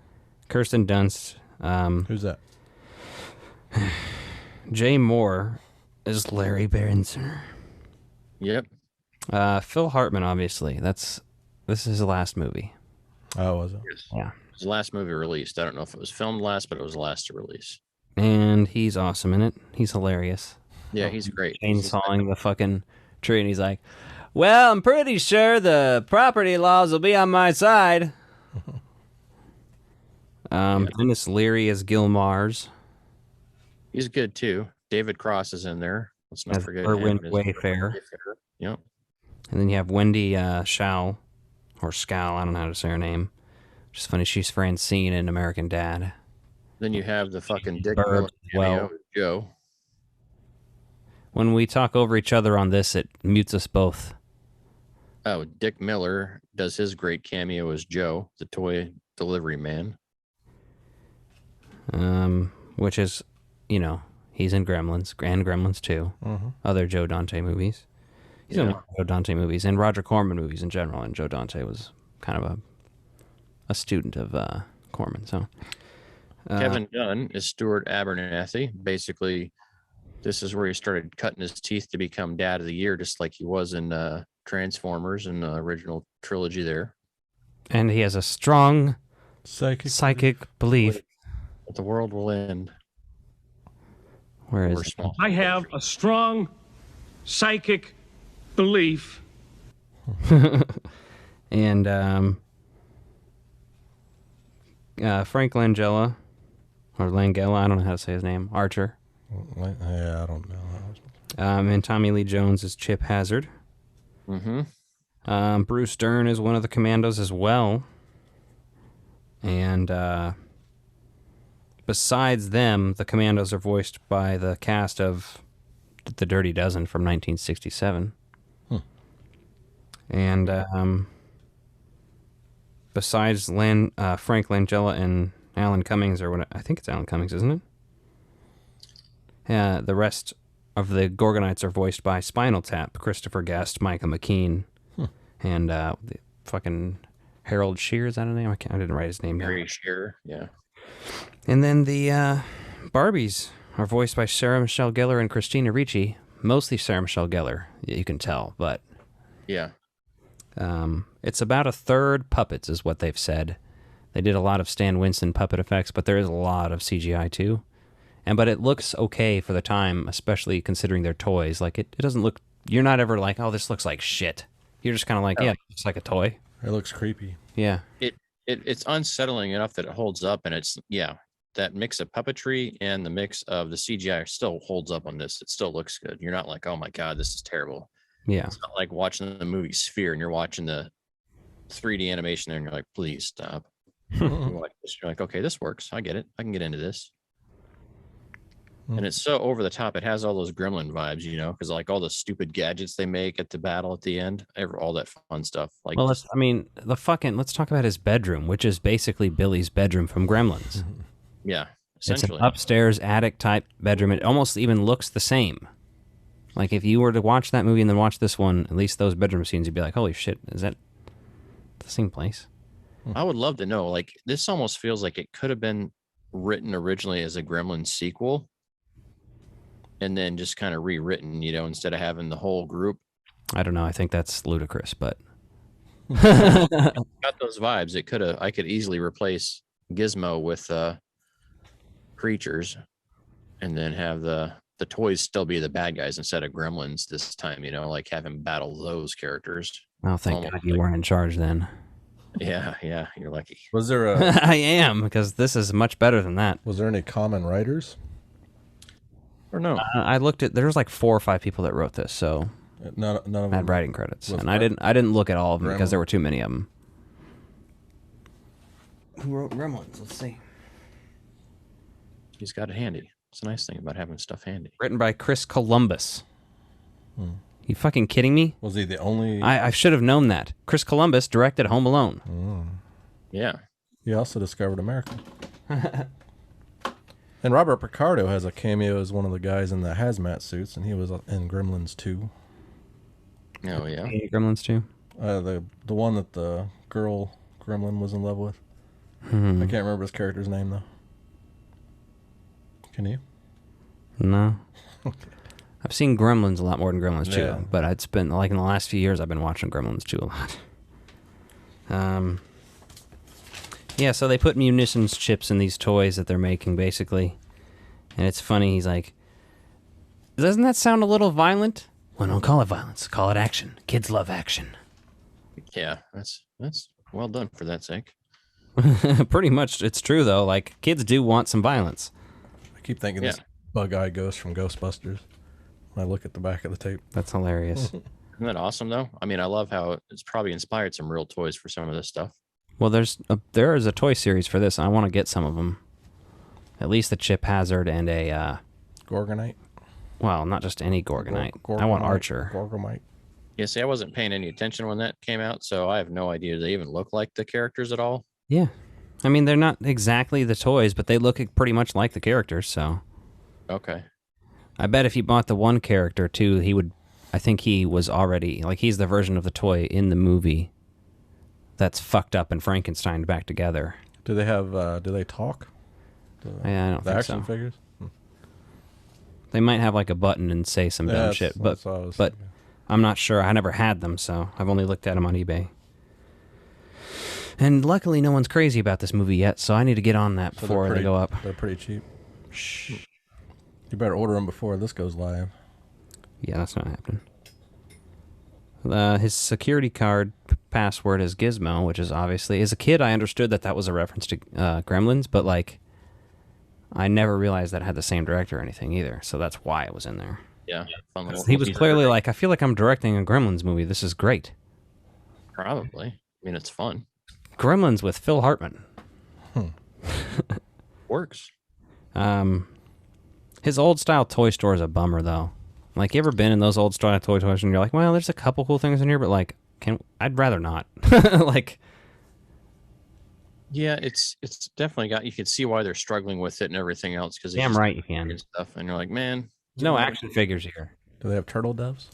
Kirsten Dunst. Who's that? Jay Moore is Larry Berenson. Yep. Phil Hartman, obviously. This is his last movie. Oh, was it? Yeah. His last movie released. I don't know if it was filmed last, but it was the last to release. And he's awesome in it. He's hilarious. Yeah, he's great. Chainsawing the fucking tree, and he's like, well, I'm pretty sure the property laws will be on my side. Dennis Leary as Gil Mars. He's good, too. David Cross is in there. Let's not forget Erwin him. Wayfair. Yep. And then you have Wendy Schall, or Scal, I don't know how to say her name. Which is funny, she's Francine in American Dad. Then you have the fucking Dick Bird, Miller Joe. When we talk over each other on this, it mutes us both. Oh, Dick Miller does his great cameo as Joe, the toy delivery man. Which is, he's in Gremlins and Gremlins 2. Mm-hmm. Other Joe Dante movies. He's in Joe Dante movies and Roger Corman movies in general, and Joe Dante was kind of a student of Corman. So Kevin Dunn is Stuart Abernathy. Basically, this is where he started cutting his teeth to become Dad of the Year, just like he was in Transformers in the original trilogy there. And he has a strong psychic belief that the world will end. Where is it? I have a strong psychic belief. And Frank Langella, or Langella, I don't know how to say his name, Archer. Yeah, I don't know. And Tommy Lee Jones is Chip Hazard. Mm-hmm. Bruce Dern is one of the commandos as well. And besides them, the commandos are voiced by the cast of The Dirty Dozen from 1967. And besides Frank Langella and Alan Cummings, or what I think it's Alan Cummings, isn't it? Yeah, the rest of the Gorgonites are voiced by Spinal Tap, Christopher Guest, Micah McKean, and the fucking Harold Shear, is that a name? I didn't write his name down. Harry Shearer, yeah. And then the Barbies are voiced by Sarah Michelle Gellar and Christina Ricci. Mostly Sarah Michelle Gellar, you can tell, but yeah. It's about a third puppets is what they've said. They did a lot of Stan Winston puppet effects, but there is a lot of CGI too. But it looks okay for the time, especially considering their toys. Like it doesn't look, you're not ever like, oh, this looks like shit. You're just kind of like, yeah, it looks like a toy. It looks creepy. Yeah. It's unsettling enough that it holds up, and it's, that mix of puppetry and the mix of the CGI still holds up on this. It still looks good. You're not like, oh my God, this is terrible. Yeah. It's not like watching the movie Sphere and you're watching the 3D animation there and you're like, please stop. You're like, okay, this works. I get it. I can get into this. And it's so over the top. It has all those Gremlin vibes, because like all the stupid gadgets they make at the battle at the end, all that fun stuff. Like, well, let's talk about his bedroom, which is basically Billy's bedroom from Gremlins. Yeah, It's essentially. an upstairs attic type bedroom. It almost even looks the same. Like if you were to watch that movie and then watch this one, at least those bedroom scenes, you'd be like, holy shit, is that the same place? I would love to know. Like, this almost feels like it could have been written originally as a Gremlins sequel and then just kind of rewritten, instead of having the whole group. I don't know. I think that's ludicrous, but got those vibes. I could easily replace Gizmo with creatures and then have the toys still be the bad guys instead of Gremlins this time, like have him battle those characters. Oh, thank God you weren't in charge then. Yeah, you're lucky. Was there I am, because this is much better than that. Was there any common writers? Or no? I looked at, there was like 4 or 5 people that wrote this, so none of them had writing credits. And I didn't look at all of them because there were too many of them. Who wrote Gremlins? Let's see. He's got it handy. It's a nice thing about having stuff handy. Written by Chris Columbus. You fucking kidding me? Was he the only? I should have known that. Chris Columbus directed Home Alone. Yeah. He also discovered America. And Robert Picardo has a cameo as one of the guys in the hazmat suits, and he was in Gremlins 2. Oh, yeah. Gremlins 2? The one that the girl Gremlin was in love with. I can't remember his character's name, though. Can you? No. I've seen Gremlins a lot more than Gremlins 2, Yeah. but it's been, like, in the last few years, I've been watching Gremlins 2 a lot. Yeah, so they put munitions chips in these toys that they're making, basically. And it's funny, he's like, doesn't that sound a little violent? Well, don't call it violence, call it action. Kids love action. Yeah, that's well done for that sake. Pretty much, it's true, though. Like, kids do want some violence. I keep thinking this Bug-Eye Ghost from Ghostbusters when I look at the back of the tape. That's hilarious. Isn't that awesome, though? I mean, I love how it's probably inspired some real toys for some of this stuff. Well, there is a toy series for this. I want to get some of them. At least the Chip Hazard and a... Gorgonite? Well, not just any Gorgonite. I want Archer. Gorgomite. Yeah, see, I wasn't paying any attention when that came out, so I have no idea they even look like the characters at all. Yeah. I mean, they're not exactly the toys, but they look pretty much like the characters, so... Okay. I bet if you bought the one character, too, he would... I think he was already... Like, he's the version of the toy in the movie that's fucked up and Frankenstein back together. Do they have... do they talk? Yeah, I don't the think action so. figures? They might have, like, a button and say some dumb shit, but I'm not sure. I never had them, so I've only looked at them on eBay. And luckily, no one's crazy about this movie yet, so I need to get on that before they go up. They're pretty cheap. Shh. You better order them before this goes live. Yeah, that's not happening. His security card password is Gizmo, which is obviously... As a kid, I understood that was a reference to Gremlins, but, like, I never realized that it had the same director or anything either, so that's why it was in there. Yeah. Fun little He was clearly like, I feel like I'm directing a Gremlins movie. This is great. Probably. I mean, it's fun. Gremlins with Phil Hartman. Works. His old style toy store is a bummer, though. Like, you ever been in those old style toy stores and you're like, well, there's a couple cool things in here, but like, I'd rather not. Like, yeah, it's definitely got. You can see why they're struggling with it and everything else because damn right you can. And stuff, and you're like, man, there's no action figures here. Do they have turtle doves?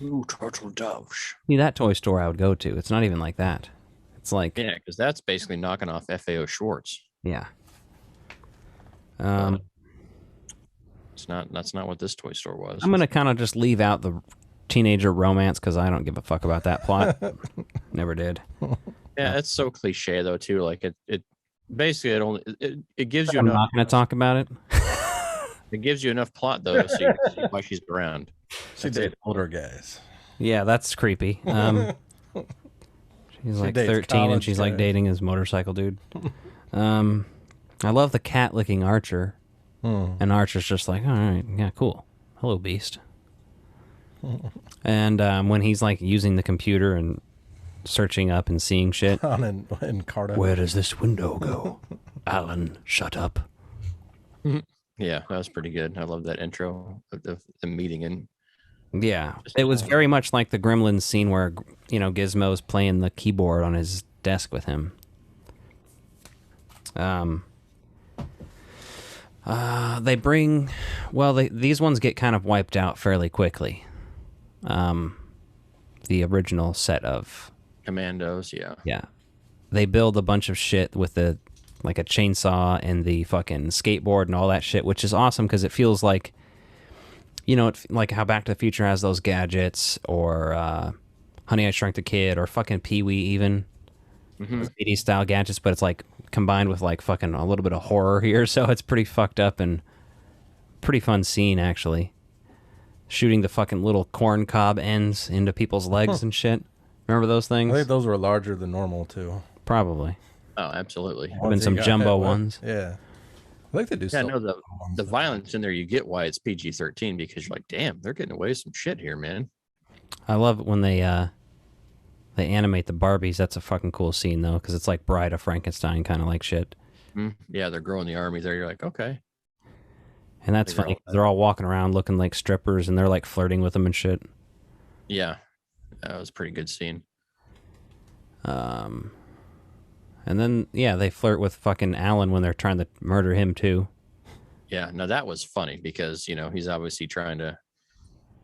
Ooh, turtle doves. See, that toy store I would go to. It's not even like that. It's like because that's basically knocking off FAO Schwartz. Yeah. That's not what this toy store was. I'm gonna kind of just leave out the teenager romance because I don't give a fuck about that plot. Never did. Yeah, it's so cliche though too. Like it basically it gives you I'm enough. not gonna talk about it. It gives you enough plot though, so you can see why she's around. She dated older guys. Yeah, that's creepy. She's like 13 and she's like dating his motorcycle dude. I love the cat licking Archer. And Archer's just like, all right, yeah, cool. Hello, Beast. And when he's like using the computer and searching up and seeing shit. in Carter. Where does this window go? Alan, shut up. Yeah, that was pretty good. I love that intro of the meeting. And yeah, it was very much like the Gremlins scene where, Gizmo's playing the keyboard on his desk with him. These ones get kind of wiped out fairly quickly. The original set of Commandos, yeah. Yeah. They build a bunch of shit with a chainsaw and the fucking skateboard and all that shit, which is awesome because it feels like, like how Back to the Future has those gadgets, or Honey, I Shrunk the Kid, or fucking Pee-wee even. 80s style gadgets, but it's like combined with like fucking a little bit of horror here, so it's pretty fucked up and pretty fun scene actually. Shooting the fucking little corn cob ends into people's legs and shit. Remember those things? I think those were larger than normal too. Probably. Oh, absolutely. Been some jumbo ones. Yeah. I think they do. Yeah, no, the violence in there, you get why it's PG-13 because you're like, damn, they're getting away with some shit here, man. I love it when they animate the Barbies. That's a fucking cool scene though, because it's like Bride of Frankenstein kind of like shit. Yeah, they're growing the army there. You're like, okay. And that's funny. They're all walking around looking like strippers, and they're like flirting with them and shit. Yeah, that was a pretty good scene. And then they flirt with fucking Alan when they're trying to murder him too. Yeah, no, that was funny because he's obviously trying to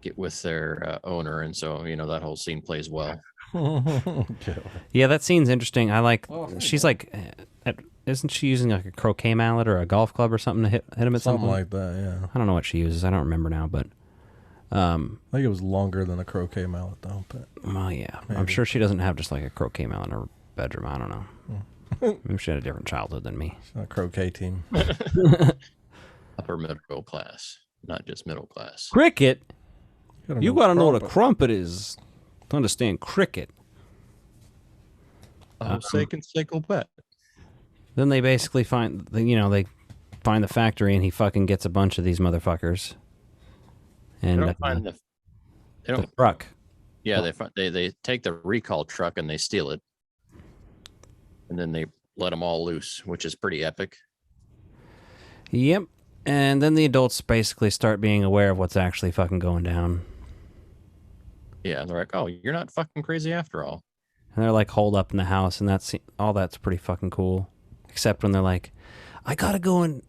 get with their owner, and so that whole scene plays well. Yeah, that scene's interesting. I like. She's like, isn't she using like a croquet mallet or a golf club or something to hit him at something some like that? Yeah. I don't know what she uses. I don't remember now, but I think it was longer than a croquet mallet though. But well, yeah, maybe. I'm sure she doesn't have just like a croquet mallet in her bedroom. I don't know. Maybe she had a different childhood than me. It's not a croquet team. Upper middle class, not just middle class. Cricket. You gotta know what a crumpet. crumpet is to understand cricket. Seiko bet. Then they basically find, they find the factory, and he fucking gets a bunch of these motherfuckers. And They don't find the truck. Yeah, they take the recall truck and they steal it, and then they let them all loose, which is pretty epic. Yep. And then the adults basically start being aware of what's actually fucking going down. Yeah, they're like, "Oh, you're not fucking crazy after all." And they're like holed up in the house, and that's pretty fucking cool. Except when they're like, "I gotta go and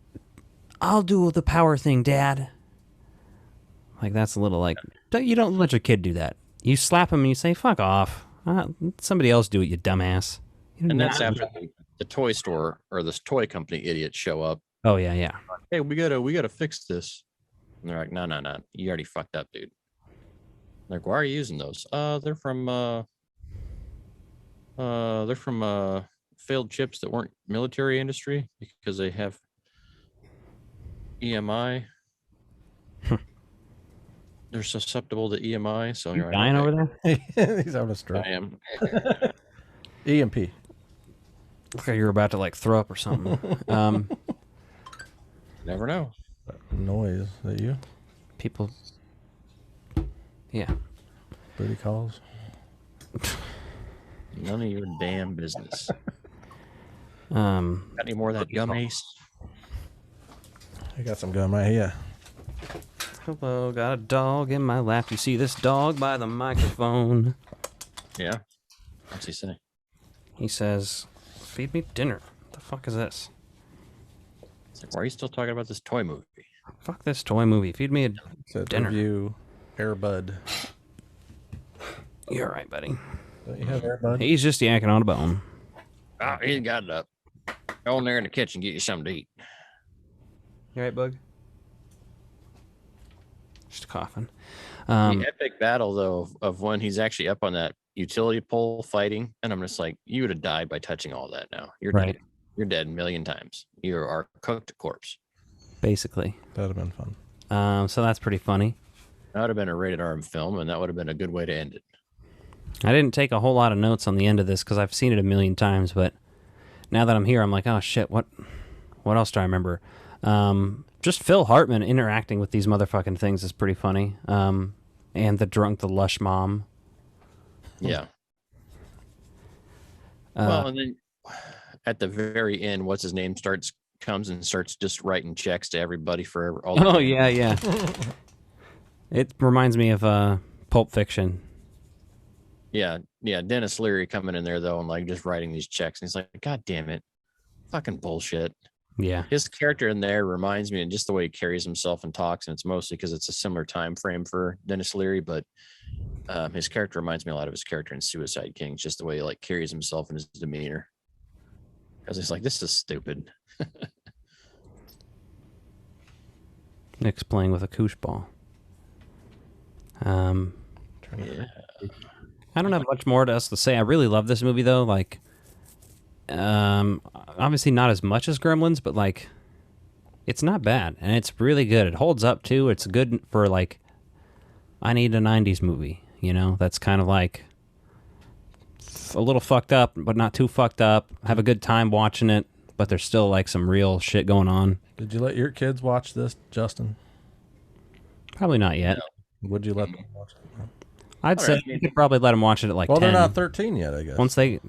I'll do the power thing, Dad." Like, that's a little like, you don't let your kid do that. You slap him and you say, "Fuck off. Somebody else do it, you dumbass." And that's after the toy store or this toy company idiots show up. Oh, yeah. Hey, we gotta fix this. And they're like, no. You already fucked up, dude. Like, why are you using those? They're from failed chips that weren't military industry because they have EMI. They're susceptible to EMI. So you're dying over there? He's having a stroke. I am. EMP. Look like you're about to like throw up or something. Never know. Noise. Is that you? People. Yeah. Booty calls. None of your damn business. Got Got any more of that gum, Ace? I got some gum right here. Hello, got a dog in my lap. You see this dog by the microphone? Yeah. What's he say? He says, "Feed me dinner." What the fuck is this? It's like, why are you still talking about this toy movie? Fuck this toy movie. Feed me a dinner. Review Airbud. You're right, buddy. Don't you have Airbud? He's just yanking on a bone. Oh, he's got it up. Go in there in the kitchen, get you something to eat. You right, Bug? Just coughing. The epic battle, though, of when he's actually up on that utility pole fighting, and I'm just like, you would have died by touching all that now. You're right. dead. You're dead a million times. You are a cooked corpse. Basically. That would have been fun. So that's pretty funny. That would have been a rated R film, and that would have been a good way to end it. I didn't take a whole lot of notes on the end of this because I've seen it a million times, but now that I'm here, I'm like, oh shit, what else do I remember? Just Phil Hartman interacting with these motherfucking things is pretty funny. And the lush mom. Yeah. Well, and then at the very end, what's his name comes and starts just writing checks to everybody for all. Oh yeah. It reminds me of Pulp Fiction. Yeah. Dennis Leary coming in there though and like just writing these checks, and he's like, God damn it, fucking bullshit. Yeah. His character in there reminds me, and just the way he carries himself and talks, and it's mostly because it's a similar time frame for Dennis Leary, but his character reminds me a lot of his character in Suicide Kings, just the way he like carries himself and his demeanor. Because he's like, this is stupid. Nick's playing with a koosh ball. Yeah. I don't have much more else to say. I really love this movie though. Like, obviously not as much as Gremlins, but like, it's not bad and it's really good. It holds up too. It's good for like, I need a 90s movie, you know, that's kind of like a little fucked up, but not too fucked up. Have a good time watching it, but there's still like some real shit going on. Did you let your kids watch this, Justin? Probably not yet. No. Would you let them watch it? I'd say you could probably let them watch it at like 10. Well, they're not 13 yet, I guess. You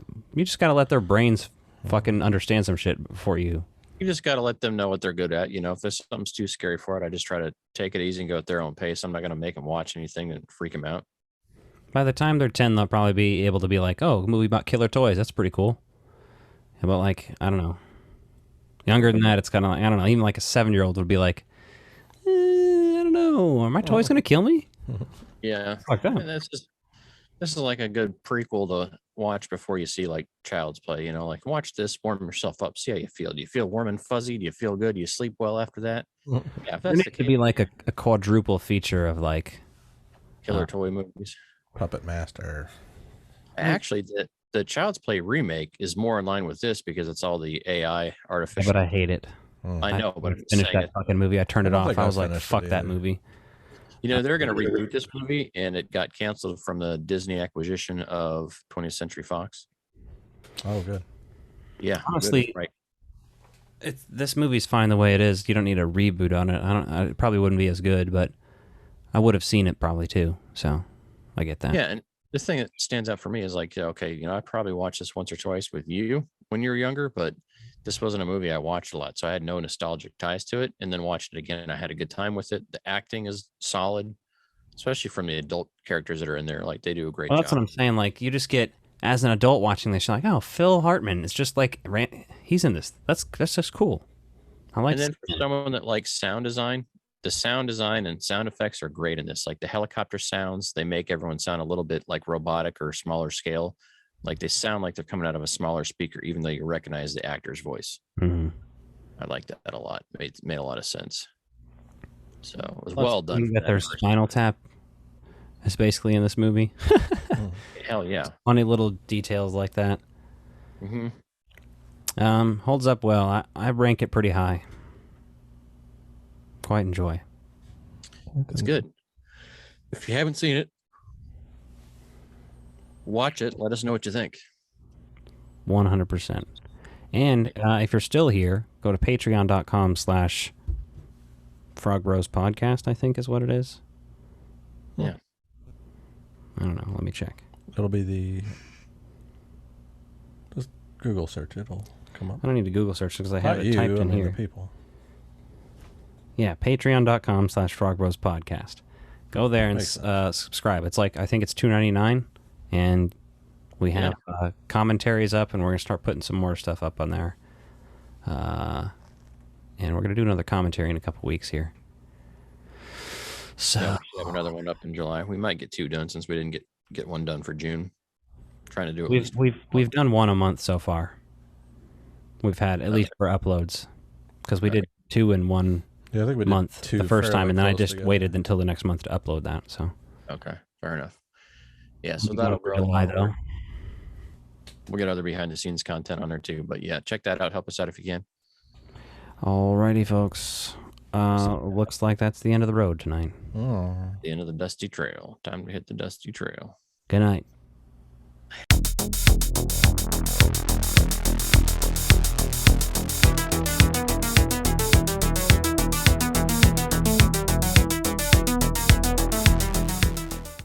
just gotta let their brains fucking understand some shit before you. You just got to let them know what they're good at. You know, if there's something's too scary for it, I just try to take it easy and go at their own pace. I'm not going to make them watch anything and freak them out. By the time they're 10, they'll probably be able to be like, oh, a movie about killer toys. That's pretty cool. But, like, I don't know. Younger than that, it's kind of like, I don't know. Even like a 7-year-old would be like, I don't know. Are my toys going to kill me? Yeah. Like that. And this is like a good prequel to watch before you see like Child's Play. You know, like watch this, warm yourself up, see how you feel. Do you feel warm and fuzzy? Do you feel good? Do you sleep well after that? Yeah, if There that's needs the to case. be like a quadruple feature of like Killer toy movies. Puppet Master. Actually, the Child's Play remake is more in line with this because it's all the AI artificial. But I hate it. I know, but I finished that fucking movie. I turned it off. I was like, fuck that movie. You know, they're going to reboot this movie, and it got canceled from the Disney acquisition of 20th Century Fox. Oh, good. Yeah, honestly, good, right. This movie's fine the way it is. You don't need a reboot on it. It probably wouldn't be as good, but I would have seen it probably too. So I get that. Yeah, and the thing that stands out for me is like, okay, you know, I probably watched this once or twice with you when you were younger, but this wasn't a movie I watched a lot, so I had no nostalgic ties to it. And then watched it again, and I had a good time with it. The acting is solid, especially from the adult characters that are in there. Like, they do a great job. That's what I'm saying. Like, you just get, as an adult watching this, you're like, oh, Phil Hartman. It's just like, he's in this. That's just cool. I like. And then for someone that likes sound design, the sound design and sound effects are great in this. Like the helicopter sounds, they make everyone sound a little bit like robotic or smaller scale. Like they sound like they're coming out of a smaller speaker, even though you recognize the actor's voice. Mm-hmm. I like that a lot. Made a lot of sense. So it was well done. That there's Spinal Tap is basically in this movie. Hell yeah. Funny little details like that. Mm-hmm. Holds up well. I rank it pretty high. Quite enjoy. It's good. If you haven't seen it, watch it. Let us know what you think. 100%. And if you're still here, go to patreon.com/Frog Bros Podcast, I think is what it is. Yeah. I don't know. Let me check. It'll be just Google search. It'll come up. I don't need to Google search because I have Not it typed in here. The people. Yeah, patreon.com/Frog Bros Podcast. Go there and subscribe. It's like, I think it's $2.99, and we have commentaries up, and we're going to start putting some more stuff up on there. And we're going to do another commentary in a couple weeks here. So yeah, we should have another one up in July. We might get 2 done since we didn't get one done for June. Trying to do it. We've done one a month so far. We've had at least for uploads, because we did 2 in one I think we month did 2 the first time, and then I just together. waited until the next month to upload that. So okay, fair enough. Yeah, so that'll grow. July, though. We'll get other behind the scenes content on there too. But yeah, check that out. Help us out if you can. Alrighty, folks. Looks like that's the end of the road tonight. The end of the dusty trail. Time to hit the dusty trail. Good night.